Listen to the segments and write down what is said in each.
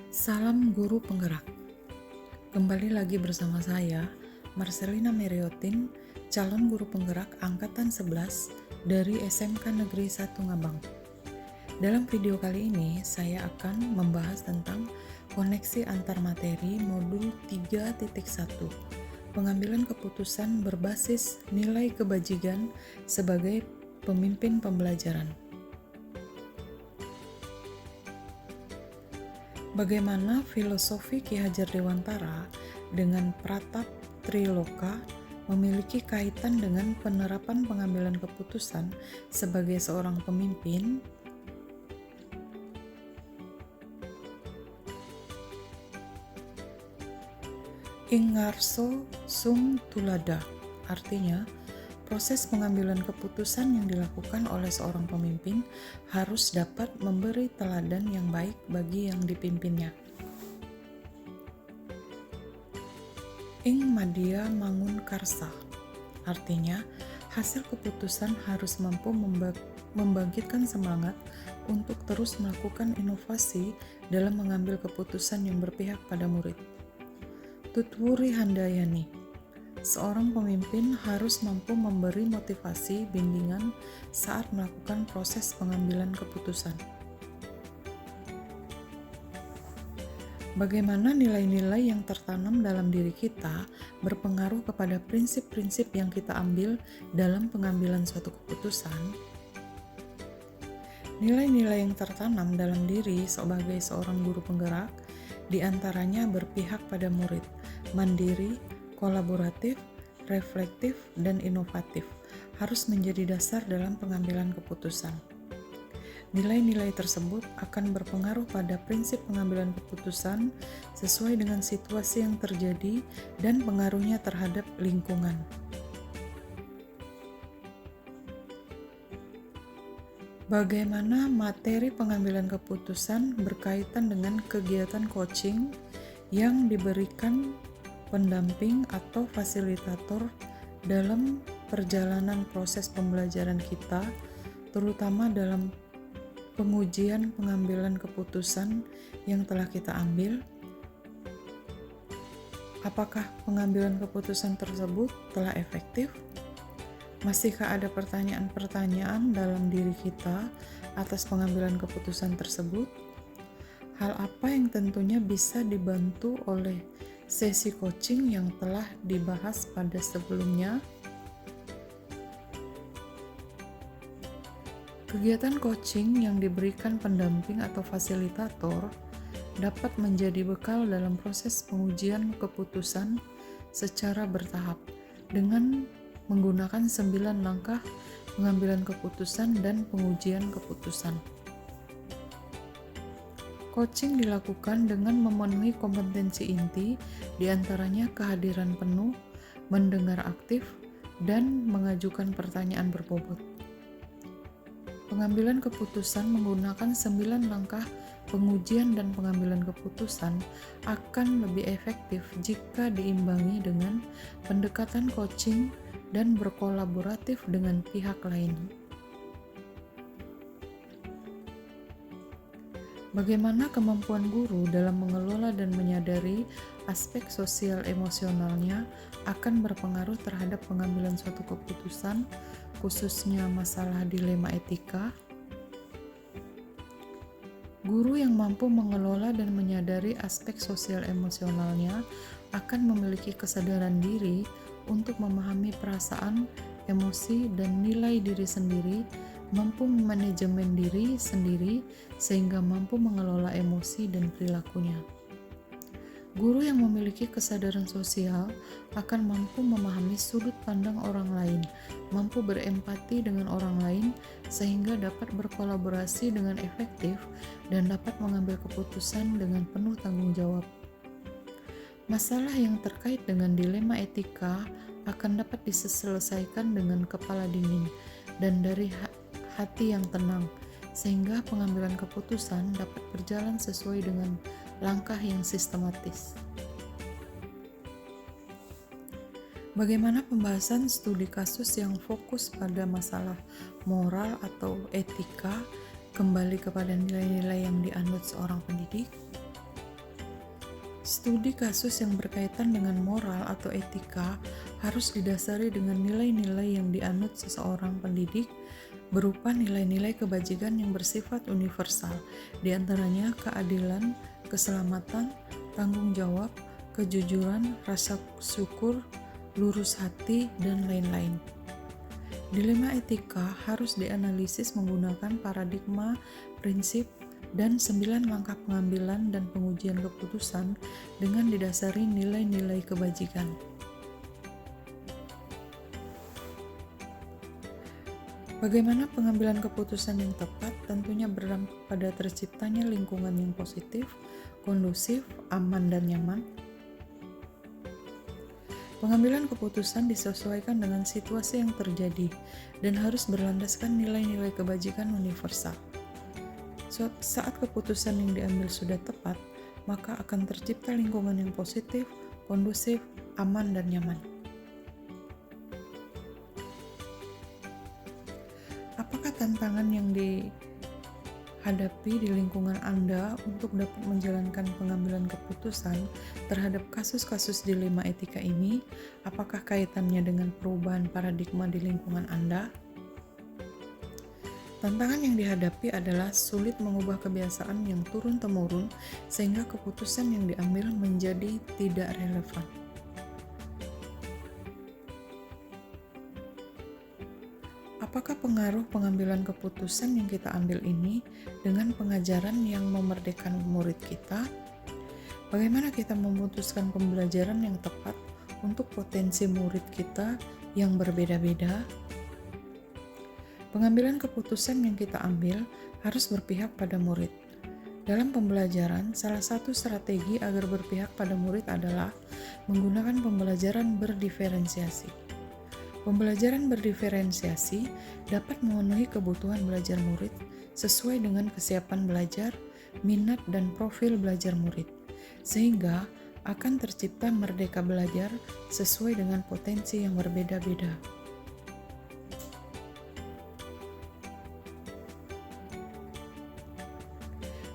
Salam guru penggerak. Kembali lagi bersama saya, Marcelina Meriotin, calon guru penggerak angkatan 11 dari SMK Negeri 1 Ngabang. Dalam video kali ini, saya akan membahas tentang koneksi antar materi modul 3.1, pengambilan keputusan berbasis nilai kebajikan sebagai pemimpin pembelajaran. Bagaimana filosofi Ki Hajar Dewantara dengan Pratap Triloka memiliki kaitan dengan penerapan pengambilan keputusan sebagai seorang pemimpin? Ingarso sum tulada, artinya proses pengambilan keputusan yang dilakukan oleh seorang pemimpin harus dapat memberi teladan yang baik bagi yang dipimpinnya. Ing Madya Mangun Karsa, artinya hasil keputusan harus mampu membangkitkan semangat untuk terus melakukan inovasi dalam mengambil keputusan yang berpihak pada murid. Tutwuri Handayani, seorang pemimpin harus mampu memberi motivasi bimbingan saat melakukan proses pengambilan keputusan. Bagaimana nilai-nilai yang tertanam dalam diri kita berpengaruh kepada prinsip-prinsip yang kita ambil dalam pengambilan suatu keputusan? Nilai-nilai yang tertanam dalam diri sebagai seorang guru penggerak diantaranya berpihak pada murid, mandiri, kolaboratif, reflektif, dan inovatif harus menjadi dasar dalam pengambilan keputusan. Nilai-nilai tersebut akan berpengaruh pada prinsip pengambilan keputusan sesuai dengan situasi yang terjadi dan pengaruhnya terhadap lingkungan. Bagaimana materi pengambilan keputusan berkaitan dengan kegiatan coaching yang diberikan pendamping atau fasilitator dalam perjalanan proses pembelajaran kita, terutama dalam pengujian pengambilan keputusan yang telah kita ambil? Apakah pengambilan keputusan tersebut telah efektif? Masihkah ada pertanyaan-pertanyaan dalam diri kita atas pengambilan keputusan tersebut? Hal apa yang tentunya bisa dibantu oleh sesi coaching yang telah dibahas pada sebelumnya? Kegiatan coaching yang diberikan pendamping atau fasilitator dapat menjadi bekal dalam proses pengujian keputusan secara bertahap dengan menggunakan 9 langkah pengambilan keputusan dan pengujian keputusan. Coaching dilakukan dengan memenuhi kompetensi inti, diantaranya kehadiran penuh, mendengar aktif, dan mengajukan pertanyaan berbobot. Pengambilan keputusan menggunakan 9 langkah pengujian dan pengambilan keputusan akan lebih efektif jika diimbangi dengan pendekatan coaching dan berkolaboratif dengan pihak lain. Bagaimana kemampuan guru dalam mengelola dan menyadari aspek sosial emosionalnya akan berpengaruh terhadap pengambilan suatu keputusan, khususnya masalah dilema etika? Guru yang mampu mengelola dan menyadari aspek sosial emosionalnya akan memiliki kesadaran diri untuk memahami perasaan, emosi, dan nilai diri sendiri, mampu memanajemen diri sendiri sehingga mampu mengelola emosi dan perilakunya. Guru yang memiliki kesadaran sosial akan mampu memahami sudut pandang orang lain, mampu berempati dengan orang lain sehingga dapat berkolaborasi dengan efektif dan dapat mengambil keputusan dengan penuh tanggung jawab. Masalah yang terkait dengan dilema etika akan dapat diselesaikan dengan kepala dingin dan dari hati yang tenang, sehingga pengambilan keputusan dapat berjalan sesuai dengan langkah yang sistematis. Bagaimana pembahasan studi kasus yang fokus pada masalah moral atau etika kembali kepada nilai-nilai yang dianut seorang pendidik? Studi kasus yang berkaitan dengan moral atau etika harus didasari dengan nilai-nilai yang dianut seseorang pendidik berupa nilai-nilai kebajikan yang bersifat universal, di antaranya keadilan, keselamatan, tanggung jawab, kejujuran, rasa syukur, lurus hati, dan lain-lain. Dilema etika harus dianalisis menggunakan paradigma, prinsip, dan 9 langkah pengambilan dan pengujian keputusan dengan didasari nilai-nilai kebajikan. Bagaimana pengambilan keputusan yang tepat tentunya berdampak pada terciptanya lingkungan yang positif, kondusif, aman, dan nyaman. Pengambilan keputusan disesuaikan dengan situasi yang terjadi dan harus berlandaskan nilai-nilai kebajikan universal. Saat keputusan yang diambil sudah tepat, maka akan tercipta lingkungan yang positif, kondusif, aman, dan nyaman. Apakah tantangan yang dihadapi di lingkungan Anda untuk dapat menjalankan pengambilan keputusan terhadap kasus-kasus dilema etika ini? Apakah kaitannya dengan perubahan paradigma di lingkungan Anda? Tantangan yang dihadapi adalah sulit mengubah kebiasaan yang turun-temurun sehingga keputusan yang diambil menjadi tidak relevan. Apakah pengaruh pengambilan keputusan yang kita ambil ini dengan pengajaran yang memerdekakan murid kita? Bagaimana kita memutuskan pembelajaran yang tepat untuk potensi murid kita yang berbeda-beda? Pengambilan keputusan yang kita ambil harus berpihak pada murid. Dalam pembelajaran, salah satu strategi agar berpihak pada murid adalah menggunakan pembelajaran berdiferensiasi. Pembelajaran berdiferensiasi dapat memenuhi kebutuhan belajar murid sesuai dengan kesiapan belajar, minat, dan profil belajar murid, sehingga akan tercipta merdeka belajar sesuai dengan potensi yang berbeda-beda.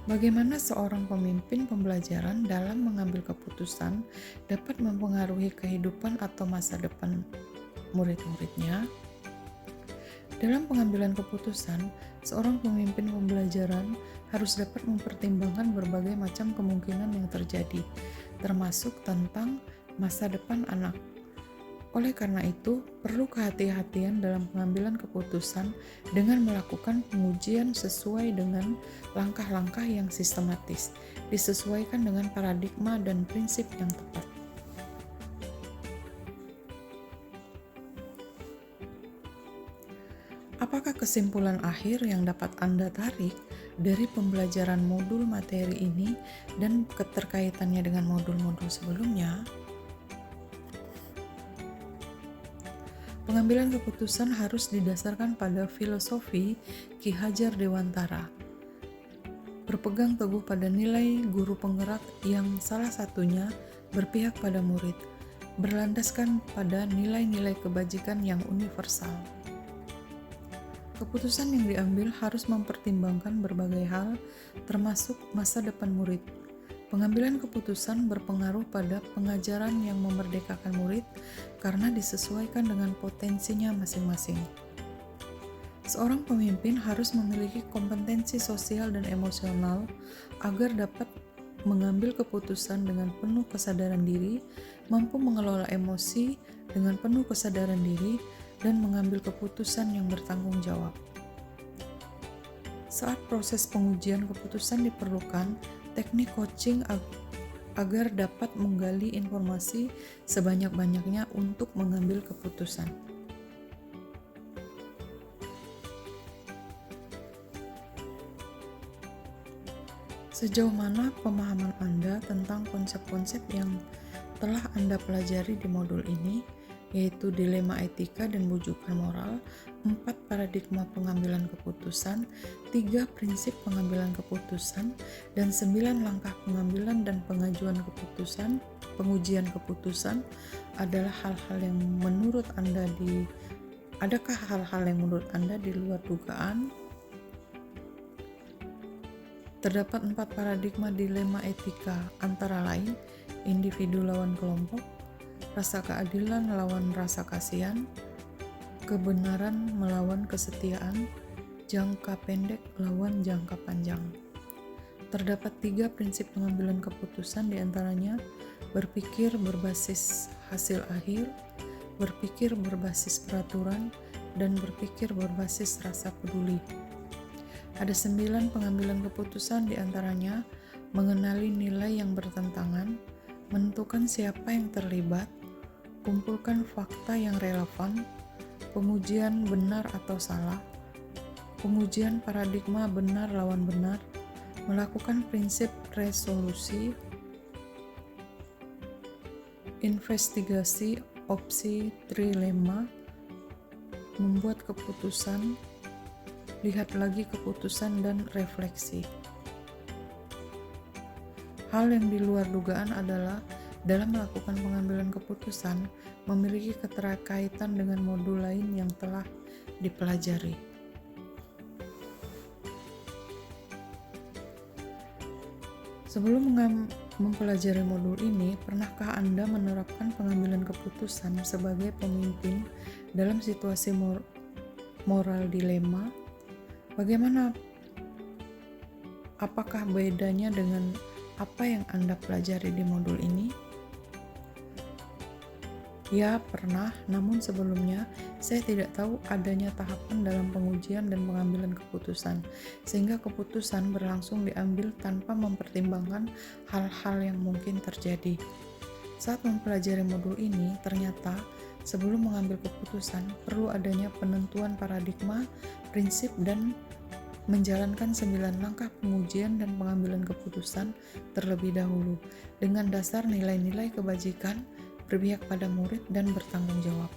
Bagaimana seorang pemimpin pembelajaran dalam mengambil keputusan dapat mempengaruhi kehidupan atau masa depan murid-muridnya? Dalam pengambilan keputusan, seorang pemimpin pembelajaran harus dapat mempertimbangkan berbagai macam kemungkinan yang terjadi, termasuk tentang masa depan anak. Oleh karena itu, perlu kehati-hatian dalam pengambilan keputusan dengan melakukan pengujian sesuai dengan langkah-langkah yang sistematis, disesuaikan dengan paradigma dan prinsip yang tepat. Apakah kesimpulan akhir yang dapat Anda tarik dari pembelajaran modul materi ini dan keterkaitannya dengan modul-modul sebelumnya? Pengambilan keputusan harus didasarkan pada filosofi Ki Hajar Dewantara. Berpegang teguh pada nilai guru penggerak yang salah satunya berpihak pada murid, berlandaskan pada nilai-nilai kebajikan yang universal. Keputusan yang diambil harus mempertimbangkan berbagai hal, termasuk masa depan murid. Pengambilan keputusan berpengaruh pada pengajaran yang memerdekakan murid karena disesuaikan dengan potensinya masing-masing. Seorang pemimpin harus memiliki kompetensi sosial dan emosional agar dapat mengambil keputusan dengan penuh kesadaran diri, mampu mengelola emosi dengan penuh kesadaran diri, dan mengambil keputusan yang bertanggung jawab. Saat proses pengujian keputusan diperlukan teknik coaching agar dapat menggali informasi sebanyak-banyaknya untuk mengambil keputusan. Sejauh mana pemahaman Anda tentang konsep-konsep yang telah Anda pelajari di modul ini, yaitu dilema etika dan bujukan moral, 4 paradigma pengambilan keputusan, 3 prinsip pengambilan keputusan, dan 9 langkah pengambilan dan pengajuan keputusan, pengujian keputusan adalah hal-hal yang menurut Anda adakah hal-hal yang menurut Anda di luar dugaan? Terdapat 4 paradigma dilema etika, antara lain individu lawan kelompok, rasa keadilan lawan rasa kasihan, kebenaran melawan kesetiaan, jangka pendek lawan jangka panjang. Terdapat 3 prinsip pengambilan keputusan, diantaranya berpikir berbasis hasil akhir, berpikir berbasis peraturan, dan berpikir berbasis rasa peduli. Ada 9 pengambilan keputusan, diantaranya mengenali nilai yang bertentangan, menentukan siapa yang terlibat, kumpulkan fakta yang relevan, pengujian benar atau salah, pengujian paradigma benar lawan benar, melakukan prinsip resolusi, investigasi opsi trilema, membuat keputusan, lihat lagi keputusan, dan refleksi. Hal yang di luar dugaan adalah dalam melakukan pengambilan keputusan memiliki keterkaitan dengan modul lain yang telah dipelajari. Sebelum mempelajari modul ini, pernahkah Anda menerapkan pengambilan keputusan sebagai pemimpin dalam situasi moral dilema? Bagaimana? Apakah bedanya dengan apa yang Anda pelajari di modul ini? Ya, pernah, namun sebelumnya saya tidak tahu adanya tahapan dalam pengujian dan pengambilan keputusan, sehingga keputusan berlangsung diambil tanpa mempertimbangkan hal-hal yang mungkin terjadi. Saat mempelajari modul ini, ternyata sebelum mengambil keputusan perlu adanya penentuan paradigma, prinsip, dan menjalankan 9 langkah pengujian dan pengambilan keputusan terlebih dahulu dengan dasar nilai-nilai kebajikan, berpihak pada murid, dan bertanggung jawab.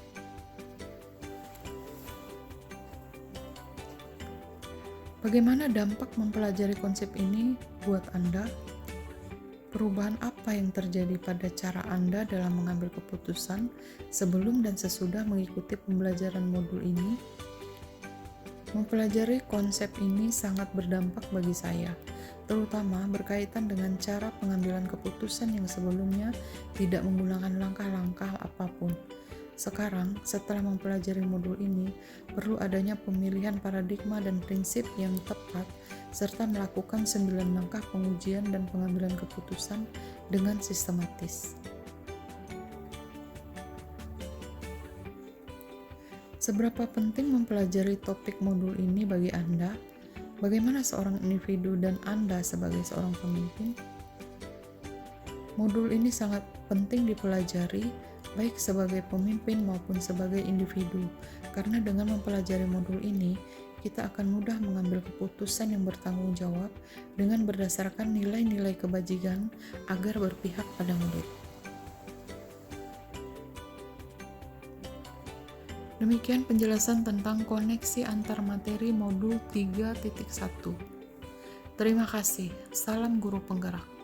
Bagaimana dampak mempelajari konsep ini buat Anda? Perubahan apa yang terjadi pada cara Anda dalam mengambil keputusan sebelum dan sesudah mengikuti pembelajaran modul ini? Mempelajari konsep ini sangat berdampak bagi saya, terutama berkaitan dengan cara pengambilan keputusan yang sebelumnya tidak menggunakan langkah-langkah apapun. Sekarang, setelah mempelajari modul ini, perlu adanya pemilihan paradigma dan prinsip yang tepat, serta melakukan 9 langkah pengujian dan pengambilan keputusan dengan sistematis. Seberapa penting mempelajari topik modul ini bagi Anda? Bagaimana seorang individu dan Anda sebagai seorang pemimpin? Modul ini sangat penting dipelajari, baik sebagai pemimpin maupun sebagai individu, karena dengan mempelajari modul ini, kita akan mudah mengambil keputusan yang bertanggung jawab dengan berdasarkan nilai-nilai kebajikan agar berpihak pada murid. Demikian penjelasan tentang koneksi antar materi modul 3.1. Terima kasih. Salam guru penggerak.